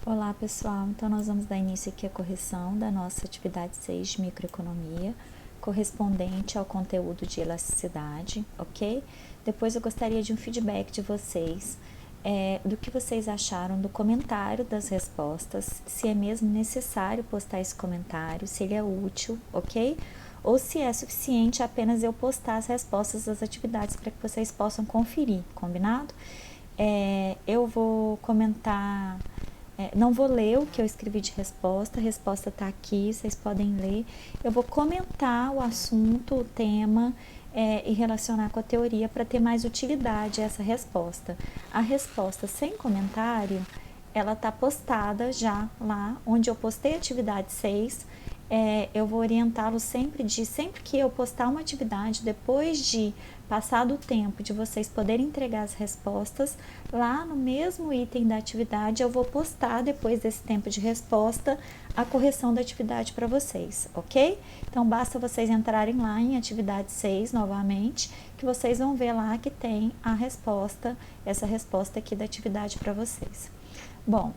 Olá pessoal, então nós vamos dar início aqui à correção da nossa atividade 6 de microeconomia, correspondente ao conteúdo de elasticidade, ok? Depois eu gostaria de um feedback de vocês, do que vocês acharam do comentário das respostas, se é mesmo necessário postar esse comentário, se ele é útil, ok? Ou se é suficiente apenas eu postar as respostas das atividades para que vocês possam conferir, combinado? Eu vou comentar... não vou ler o que eu escrevi de resposta, a resposta está aqui, vocês podem ler. Eu vou comentar o assunto, o tema e relacionar com a teoria para ter mais utilidade essa resposta. A resposta sem comentário, ela está postada já lá, onde eu postei a atividade 6. Eu vou orientá-lo sempre que eu postar uma atividade, depois de passado o tempo de vocês poderem entregar as respostas, lá no mesmo item da atividade eu vou postar, depois desse tempo de resposta, a correção da atividade para vocês, ok? Então basta vocês entrarem lá em atividade 6 novamente, que vocês vão ver lá que tem a resposta, essa resposta aqui da atividade para vocês. Bom,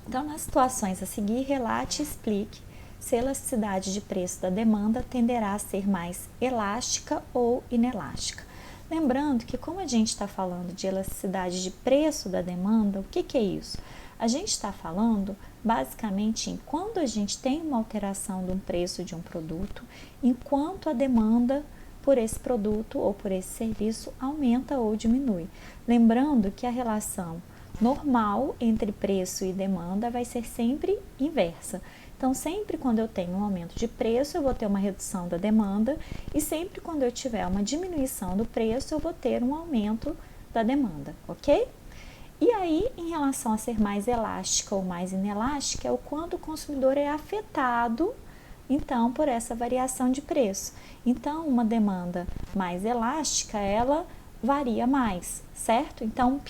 então nas situações a seguir, relate e explique se a elasticidade de preço da demanda tenderá a ser mais elástica ou inelástica. Lembrando que, como a gente está falando de elasticidade de preço da demanda, o que é isso? A gente está falando basicamente em quando a gente tem uma alteração de um preço de um produto, enquanto a demanda por esse produto ou por esse serviço aumenta ou diminui. Lembrando que a relação normal entre preço e demanda vai ser sempre inversa. Então, sempre quando eu tenho um aumento de preço, eu vou ter uma redução da demanda, e sempre quando eu tiver uma diminuição do preço, eu vou ter um aumento da demanda, ok? E aí, em relação a ser mais elástica ou mais inelástica, é o quanto o consumidor é afetado, então, por essa variação de preço. Então, uma demanda mais elástica, ela varia mais, certo? Então,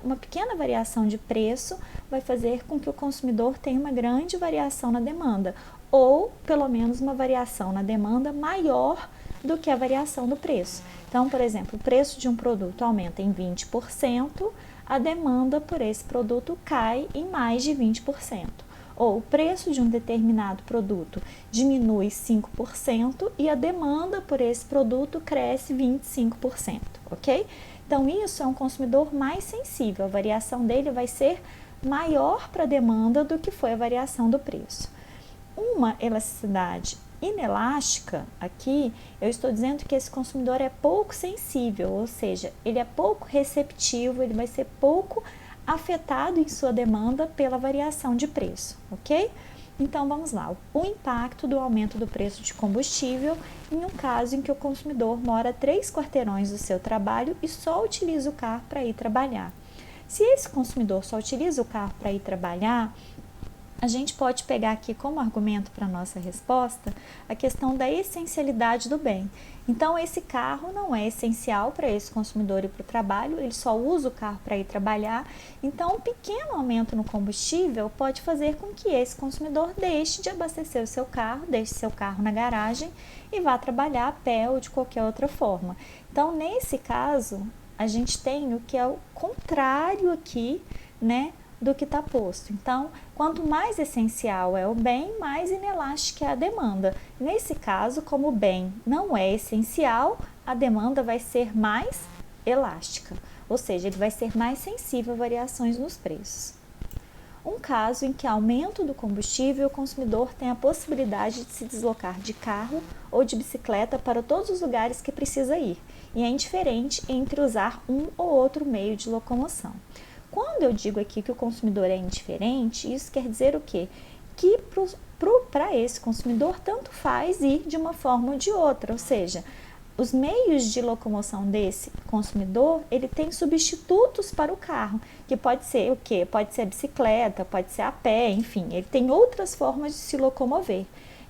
uma pequena variação de preço vai fazer com que o consumidor tenha uma grande variação na demanda, ou pelo menos uma variação na demanda maior do que a variação do preço. Então, por exemplo, o preço de um produto aumenta em 20%, a demanda por esse produto cai em mais de 20%. Ou o preço de um determinado produto diminui 5% e a demanda por esse produto cresce 25%, ok? Então, isso é um consumidor mais sensível, a variação dele vai ser maior para a demanda do que foi a variação do preço. Uma elasticidade inelástica, aqui eu estou dizendo que esse consumidor é pouco sensível, ou seja, ele é pouco receptivo, ele vai ser pouco afetado em sua demanda pela variação de preço, ok? Então vamos lá, o impacto do aumento do preço de combustível em um caso em que o consumidor mora 3 quarteirões do seu trabalho e só utiliza o carro para ir trabalhar. Se esse consumidor só utiliza o carro para ir trabalhar, a gente pode pegar aqui como argumento para a nossa resposta a questão da essencialidade do bem. Então, esse carro não é essencial para esse consumidor ir para o trabalho, ele só usa o carro para ir trabalhar. Então, um pequeno aumento no combustível pode fazer com que esse consumidor deixe de abastecer o seu carro, deixe seu carro na garagem e vá trabalhar a pé ou de qualquer outra forma. Então, nesse caso, a gente tem o que é o contrário aqui, né, do que está posto. Então, quanto mais essencial é o bem, mais inelástica é a demanda. Nesse caso, como o bem não é essencial, a demanda vai ser mais elástica, ou seja, ele vai ser mais sensível a variações nos preços. Um caso em que aumento do combustível, o consumidor tem a possibilidade de se deslocar de carro ou de bicicleta para todos os lugares que precisa ir, e é indiferente entre usar um ou outro meio de locomoção. Quando eu digo aqui que o consumidor é indiferente, isso quer dizer o quê? Que para esse consumidor tanto faz ir de uma forma ou de outra, ou seja, os meios de locomoção desse consumidor, ele tem substitutos para o carro, que pode ser o quê? Pode ser a bicicleta, pode ser a pé, enfim, ele tem outras formas de se locomover.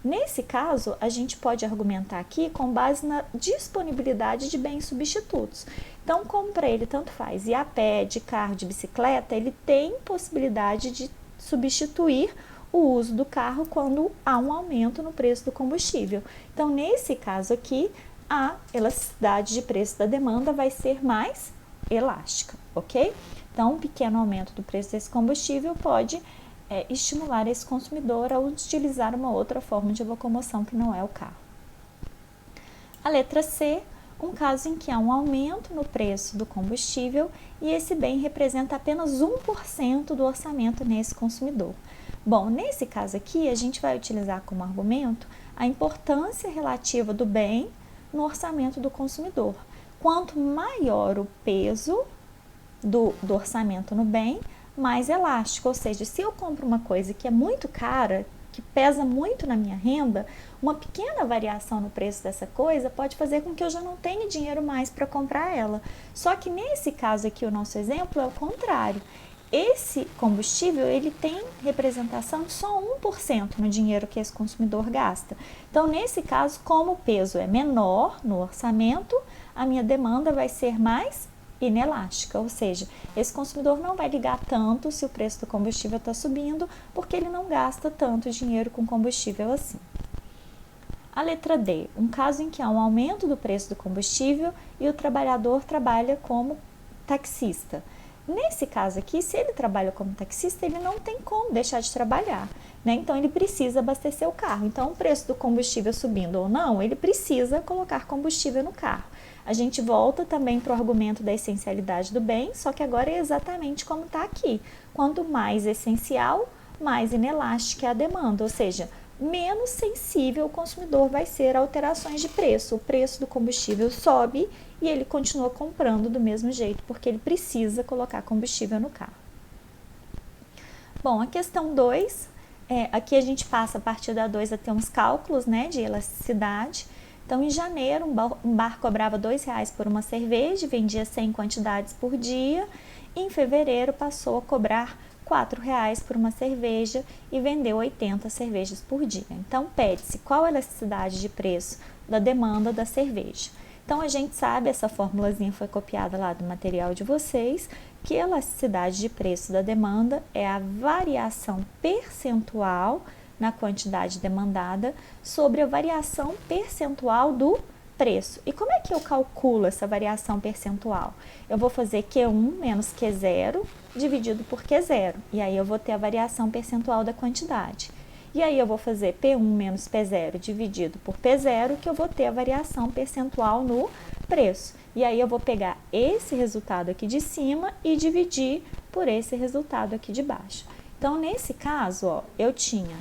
Nesse caso, a gente pode argumentar aqui com base na disponibilidade de bens substitutos. Então, como para ele tanto faz ir a pé, de carro, de bicicleta, ele tem possibilidade de substituir o uso do carro quando há um aumento no preço do combustível. Então, nesse caso aqui, a elasticidade de preço da demanda vai ser mais elástica, ok? Então, um pequeno aumento do preço desse combustível pode estimular esse consumidor a utilizar uma outra forma de locomoção que não é o carro. A letra C, um caso em que há um aumento no preço do combustível e esse bem representa apenas 1% do orçamento nesse consumidor. Bom, nesse caso aqui, a gente vai utilizar como argumento a importância relativa do bem no orçamento do consumidor. Quanto maior o peso do orçamento no bem, mais elástico, ou seja, se eu compro uma coisa que é muito cara, que pesa muito na minha renda, uma pequena variação no preço dessa coisa pode fazer com que eu já não tenha dinheiro mais para comprar ela. Só que nesse caso aqui, o nosso exemplo é o contrário. Esse combustível, ele tem representação de só 1% no dinheiro que esse consumidor gasta. Então, nesse caso, como o peso é menor no orçamento, a minha demanda vai ser mais inelástica, ou seja, esse consumidor não vai ligar tanto se o preço do combustível está subindo, porque ele não gasta tanto dinheiro com combustível assim. A letra D, um caso em que há um aumento do preço do combustível e o trabalhador trabalha como taxista. Nesse caso aqui, se ele trabalha como taxista, ele não tem como deixar de trabalhar, né? Então, ele precisa abastecer o carro. Então, o preço do combustível subindo ou não, ele precisa colocar combustível no carro. A gente volta também para o argumento da essencialidade do bem, só que agora é exatamente como está aqui. Quanto mais essencial, mais inelástica é a demanda, ou seja, menos sensível o consumidor vai ser a alterações de preço. O preço do combustível sobe e ele continua comprando do mesmo jeito, porque ele precisa colocar combustível no carro. Bom, a questão 2, aqui a gente passa a partir da 2 a ter uns cálculos, né, de elasticidade. Então, em janeiro, um bar cobrava R$2 por uma cerveja, vendia 100 quantidades por dia. Em fevereiro, passou a cobrar R$4 por uma cerveja e vendeu 80 cervejas por dia. Então, pede-se qual a elasticidade de preço da demanda da cerveja. Então, a gente sabe, essa formulazinha foi copiada lá do material de vocês, que a elasticidade de preço da demanda é a variação percentual na quantidade demandada sobre a variação percentual do preço. E como é que eu calculo essa variação percentual? Eu vou fazer Q1 menos Q0 dividido por Q0, e aí eu vou ter a variação percentual da quantidade. E aí eu vou fazer P1 menos P0 dividido por P0, que eu vou ter a variação percentual no preço. E aí eu vou pegar esse resultado aqui de cima e dividir por esse resultado aqui de baixo. Então, nesse caso, ó, eu tinha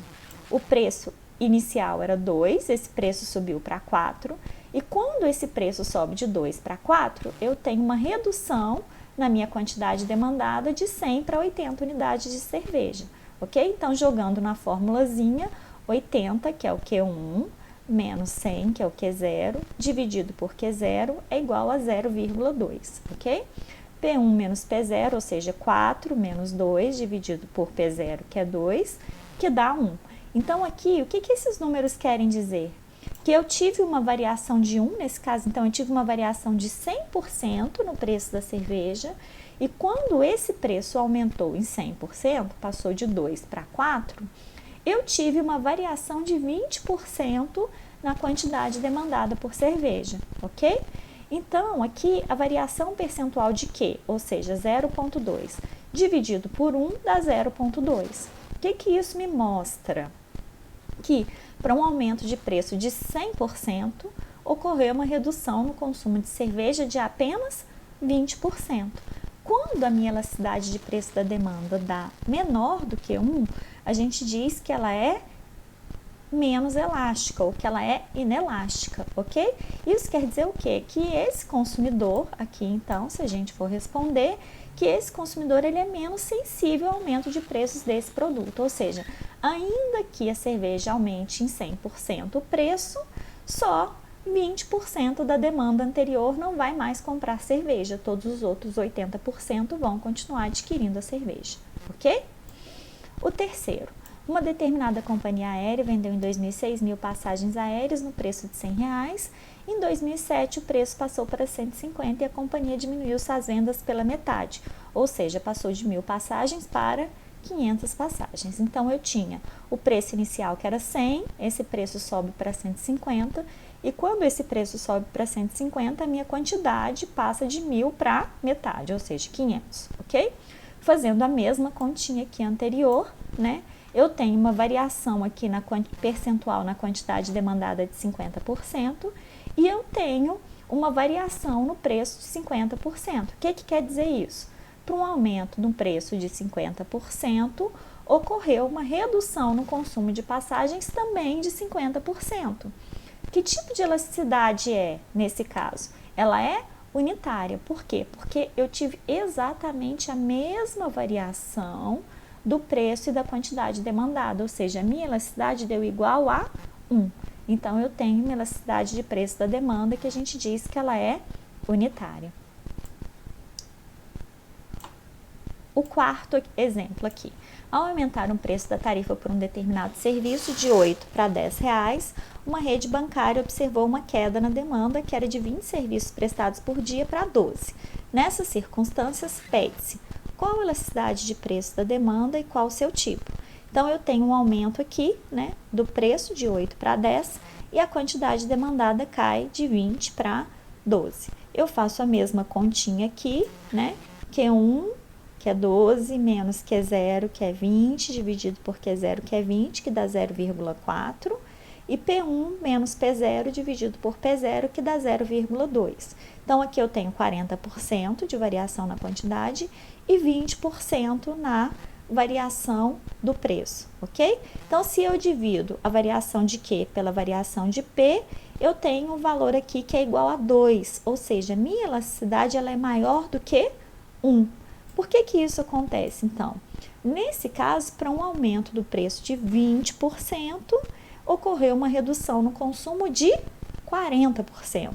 o preço inicial era 2, esse preço subiu para 4, e quando esse preço sobe de 2 para 4, eu tenho uma redução na minha quantidade demandada de 100 para 80 unidades de cerveja, ok? Então, jogando na formulazinha, 80, que é o Q1, menos 100, que é o Q0, dividido por Q0 é igual a 0,2, ok? P1 menos P0, ou seja, 4 menos 2 dividido por P0, que é 2, que dá 1. Então, aqui, o que esses números querem dizer? Que eu tive uma variação de 1, nesse caso, então, eu tive uma variação de 100% no preço da cerveja, e quando esse preço aumentou em 100%, passou de 2 para 4, eu tive uma variação de 20% na quantidade demandada por cerveja, ok? Então, aqui, a variação percentual de Q, ou seja, 0,2, dividido por 1 dá 0,2. O que isso me mostra? Que para um aumento de preço de 100%, ocorreu uma redução no consumo de cerveja de apenas 20%. Quando a minha elasticidade de preço da demanda dá menor do que 1, a gente diz que ela é menos elástica ou que ela é inelástica, ok? Isso quer dizer o quê? Que esse consumidor, aqui então, se a gente for responder, que esse consumidor ele é menos sensível ao aumento de preços desse produto, ou seja, ainda que a cerveja aumente em 100% o preço, só 20% da demanda anterior não vai mais comprar cerveja, todos os outros 80% vão continuar adquirindo a cerveja, ok? O terceiro, uma determinada companhia aérea vendeu em 2006 1.000 passagens aéreas no preço de R$100. Em 2007, o preço passou para 150 e a companhia diminuiu suas vendas pela metade, ou seja, passou de 1.000 passagens para 500 passagens. Então, eu tinha o preço inicial que era 100, esse preço sobe para 150, e quando esse preço sobe para 150, a minha quantidade passa de 1.000 para metade, ou seja, 500, ok? fazendo a mesma continha aqui anterior, né? Eu tenho uma variação aqui na percentual na quantidade demandada de 50% e eu tenho uma variação no preço de 50%. O que quer dizer isso? Para um aumento no preço de 50%, ocorreu uma redução no consumo de passagens também de 50%. Que tipo de elasticidade é nesse caso? Ela é unitária. Por quê? Porque eu tive exatamente a mesma variação do preço e da quantidade demandada, ou seja, a minha elasticidade deu igual a 1. Então, eu tenho uma elasticidade de preço da demanda que a gente diz que ela é unitária. O quarto exemplo aqui. Ao aumentar o preço da tarifa por um determinado serviço de R$ 8 para R$ 10, uma rede bancária observou uma queda na demanda que era de 20 serviços prestados por dia para 12. Nessas circunstâncias, pede-se qual a elasticidade de preço da demanda e qual o seu tipo. Então, eu tenho um aumento aqui, né, do preço de 8 para 10 e a quantidade demandada cai de 20 para 12. Eu faço a mesma continha aqui, né, Q1, que é 12, menos Q0, que é 20, dividido por Q0, que é 20, que dá 0,4, e P1 menos P0 dividido por P0, que dá 0,2. Então, aqui eu tenho 40% de variação na quantidade e 20% na variação do preço, ok? Então, se eu divido a variação de Q pela variação de P, eu tenho um valor aqui que é igual a 2, ou seja, minha elasticidade ela é maior do que 1. Por que isso acontece, então? Nesse caso, para um aumento do preço de 20%, ocorreu uma redução no consumo de 40%.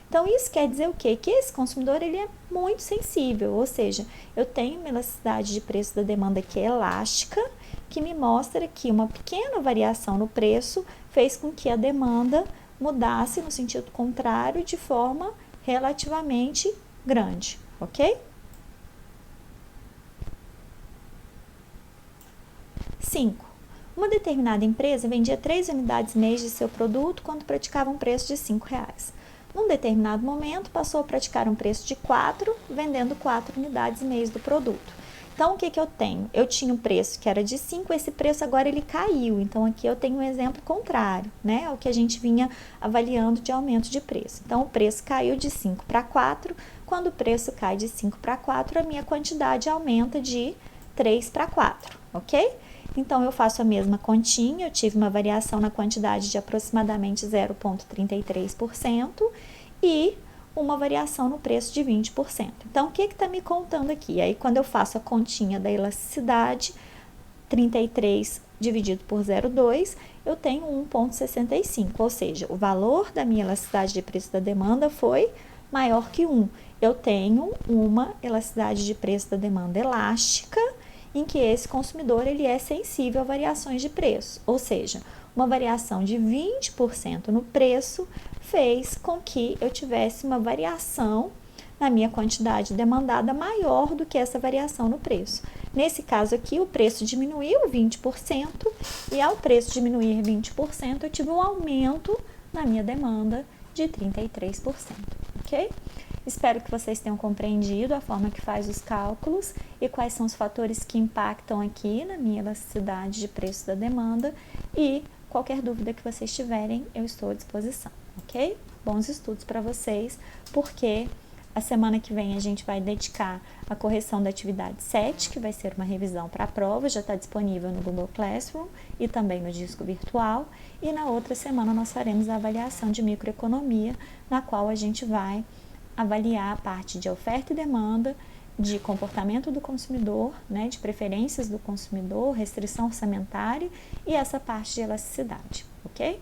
Então, isso quer dizer o quê? Que esse consumidor ele é muito sensível, ou seja, eu tenho uma elasticidade de preço da demanda que é elástica, que me mostra que uma pequena variação no preço fez com que a demanda mudasse no sentido contrário de forma relativamente grande, ok? 5. Uma determinada empresa vendia 3 unidades mês de seu produto quando praticava um preço de R$ 5. Num determinado momento, passou a praticar um preço de 4, vendendo 4 unidades mês do produto. Então, o que eu tenho? Eu tinha um preço que era de 5, esse preço agora ele caiu. Então, aqui eu tenho um exemplo contrário, né? Ao que a gente vinha avaliando de aumento de preço. Então, o preço caiu de 5 para 4. Quando o preço cai de 5 para 4, a minha quantidade aumenta de 3 para 4, ok? Então, eu faço a mesma continha, eu tive uma variação na quantidade de aproximadamente 0,33% e uma variação no preço de 20%. Então, o que está me contando aqui? Aí, quando eu faço a continha da elasticidade, 33 dividido por 0,2, eu tenho 1,65, ou seja, o valor da minha elasticidade de preço da demanda foi maior que 1. Eu tenho uma elasticidade de preço da demanda elástica, em que esse consumidor ele é sensível a variações de preço, ou seja, uma variação de 20% no preço fez com que eu tivesse uma variação na minha quantidade demandada maior do que essa variação no preço. Nesse caso aqui, o preço diminuiu 20% e ao preço diminuir 20%, eu tive um aumento na minha demanda de 33%, ok? Espero que vocês tenham compreendido a forma que faz os cálculos e quais são os fatores que impactam aqui na minha elasticidade de preço da demanda e qualquer dúvida que vocês tiverem, eu estou à disposição, ok? Bons estudos para vocês, porque a semana que vem a gente vai dedicar a correção da atividade 7, que vai ser uma revisão para a prova, já está disponível no Google Classroom e também no disco virtual. E na outra semana nós faremos a avaliação de microeconomia, na qual a gente vai avaliar a parte de oferta e demanda, de comportamento do consumidor, né, de preferências do consumidor, restrição orçamentária e essa parte de elasticidade, ok?